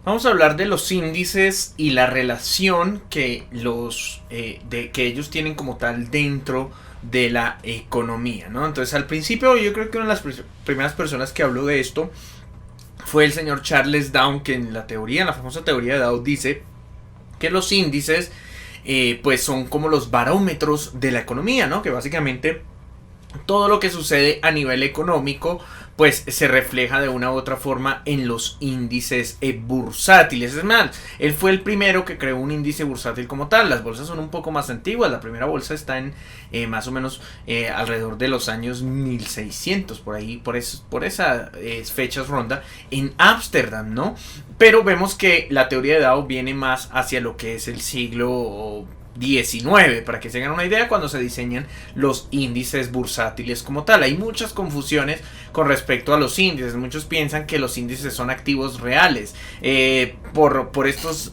Vamos a hablar de los índices y la relación que que ellos tienen como tal dentro de la economía, ¿no? Entonces, al principio yo creo que una de las primeras personas que habló de esto fue el señor Charles Dow, que en la famosa teoría de Dow, dice que los índices pues son como los barómetros de la economía, ¿no? Que básicamente todo lo que sucede a nivel económico pues se refleja de una u otra forma en los índices bursátiles. Es más, él fue el primero que creó un índice bursátil como tal. Las bolsas son un poco más antiguas. La primera bolsa está en más o menos alrededor de los años 1600, por ahí, por esas fechas ronda, en Ámsterdam, ¿no? Pero vemos que la teoría de Dow viene más hacia lo que es el siglo 19, para que se hagan una idea, cuando se diseñan los índices bursátiles como tal. Hay muchas confusiones con respecto a los índices. Muchos piensan que los índices son activos reales. Por estos,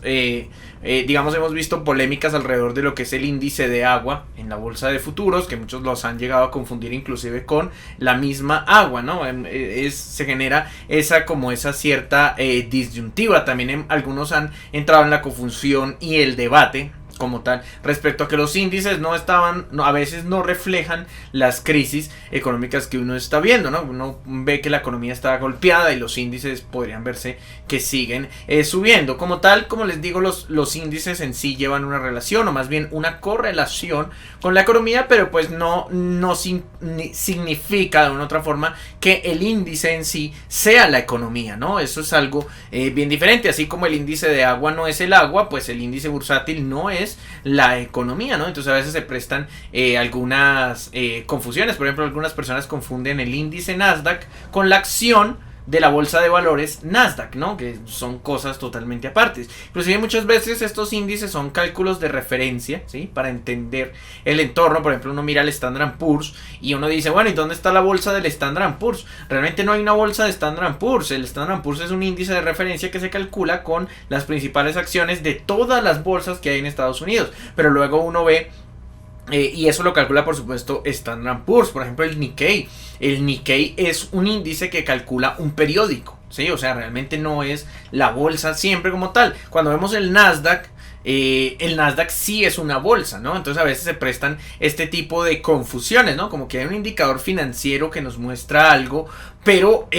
digamos, hemos visto polémicas alrededor de lo que es el índice de agua en la bolsa de futuros, que muchos los han llegado a confundir inclusive con la misma agua, ¿no? Se genera esa cierta disyuntiva. También algunos han entrado en la confusión y el debate como tal, respecto a que los índices a veces no reflejan las crisis económicas que uno está viendo, ¿no? Uno ve que la economía está golpeada y los índices podrían verse que siguen subiendo. Como tal, como les digo, los índices en sí llevan una relación, o más bien una correlación con la economía, pero pues no significa de una otra forma que el índice en sí sea la economía, ¿no? Eso es algo bien diferente. Así como el índice de agua no es el agua, pues el índice bursátil no es la economía, ¿no? Entonces a veces se prestan algunas confusiones. Por ejemplo, algunas personas confunden el índice Nasdaq con la acción de la bolsa de valores Nasdaq, ¿no? Que son cosas totalmente apartes. Inclusive muchas veces estos índices son cálculos de referencia, ¿sí? Para entender el entorno. Por ejemplo, uno mira el Standard & Poor's y uno dice, bueno, ¿y dónde está la bolsa del Standard & Poor's? Realmente no hay una bolsa de Standard & Poor's. El Standard & Poor's es un índice de referencia que se calcula con las principales acciones de todas las bolsas que hay en Estados Unidos. Pero luego uno ve y eso lo calcula, por supuesto, Standard & Poor's. Por ejemplo, el Nikkei. El Nikkei es un índice que calcula un periódico, ¿sí? O sea, realmente no es la bolsa siempre como tal. Cuando vemos el Nasdaq sí es una bolsa, ¿no? Entonces a veces se prestan este tipo de confusiones, ¿no? Como que hay un indicador financiero que nos muestra algo, pero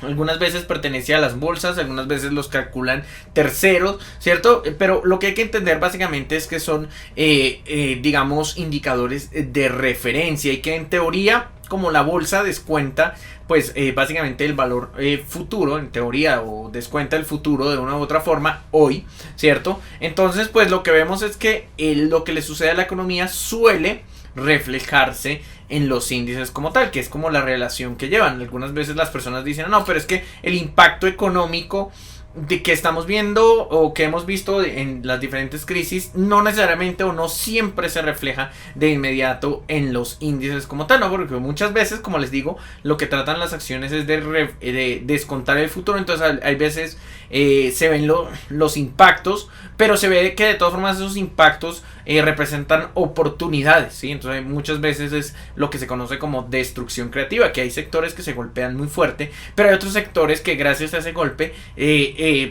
algunas veces pertenece a las bolsas, algunas veces los calculan terceros, ¿cierto? Pero lo que hay que entender básicamente es que son, digamos, indicadores de referencia y que en teoría, como la bolsa descuenta pues básicamente el valor futuro en teoría, o descuenta el futuro de una u otra forma hoy, ¿cierto? Entonces pues lo que vemos es que lo que le sucede a la economía suele reflejarse en los índices como tal, que es como la relación que llevan. Algunas veces las personas dicen, no, pero es que el impacto económico de que estamos viendo o que hemos visto en las diferentes crisis no necesariamente o no siempre se refleja de inmediato en los índices como tal, ¿no? Porque muchas veces, como les digo, lo que tratan las acciones es de descontar el futuro. Entonces hay veces se ven los impactos, pero se ve que de todas formas esos impactos representan oportunidades, ¿sí? Entonces muchas veces es lo que se conoce como destrucción creativa, que hay sectores que se golpean muy fuerte, pero hay otros sectores que gracias a ese golpe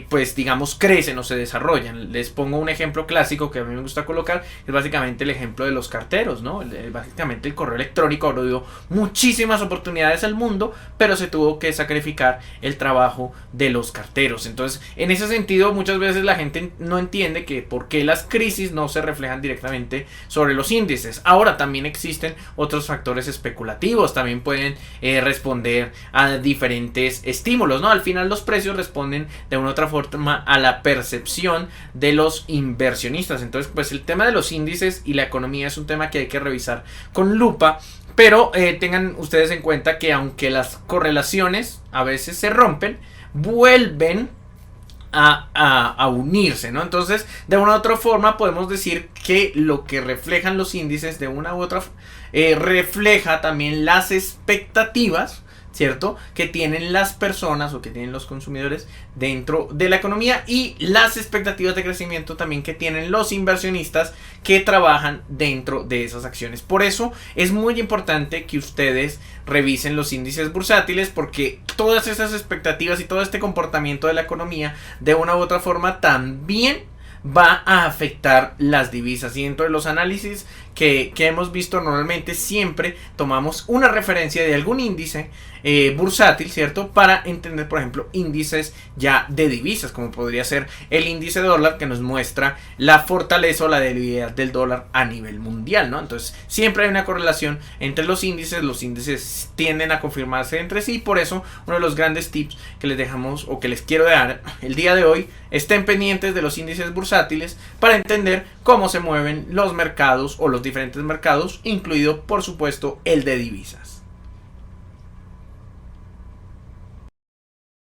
pues digamos crecen o se desarrollan. Les pongo un ejemplo clásico que a mí me gusta colocar, es básicamente el ejemplo de los carteros, ¿no? Básicamente el correo electrónico abrió muchísimas oportunidades al mundo, pero se tuvo que sacrificar el trabajo de los carteros. Entonces en ese sentido muchas veces la gente no entiende que por qué las crisis no se reflejan directamente sobre los índices. Ahora también existen otros factores especulativos, también pueden responder a diferentes estímulos, ¿no? Al final los precios responden de una u otra forma a la percepción de los inversionistas. Entonces pues el tema de los índices y la economía es un tema que hay que revisar con lupa. Pero tengan ustedes en cuenta que aunque las correlaciones a veces se rompen, vuelven a unirse, ¿no? Entonces, de una u otra forma podemos decir que lo que reflejan los índices de una u otra refleja también las expectativas ¿cierto? Que tienen las personas o que tienen los consumidores dentro de la economía y las expectativas de crecimiento también que tienen los inversionistas que trabajan dentro de esas acciones. Por eso es muy importante que ustedes revisen los índices bursátiles, porque todas esas expectativas y todo este comportamiento de la economía de una u otra forma también va a afectar las divisas. Y dentro de los análisis que hemos visto, normalmente siempre tomamos una referencia de algún índice bursátil, ¿cierto? Para entender, por ejemplo, índices ya de divisas, como podría ser el índice dólar, que nos muestra la fortaleza o la debilidad del dólar a nivel mundial, ¿no? Entonces siempre hay una correlación entre los índices tienden a confirmarse entre sí. Por eso uno de los grandes tips que les dejamos o que les quiero dar el día de hoy: estén pendientes de los índices bursátiles para entender cómo se mueven los mercados o los diferentes mercados, incluido por supuesto el de divisas.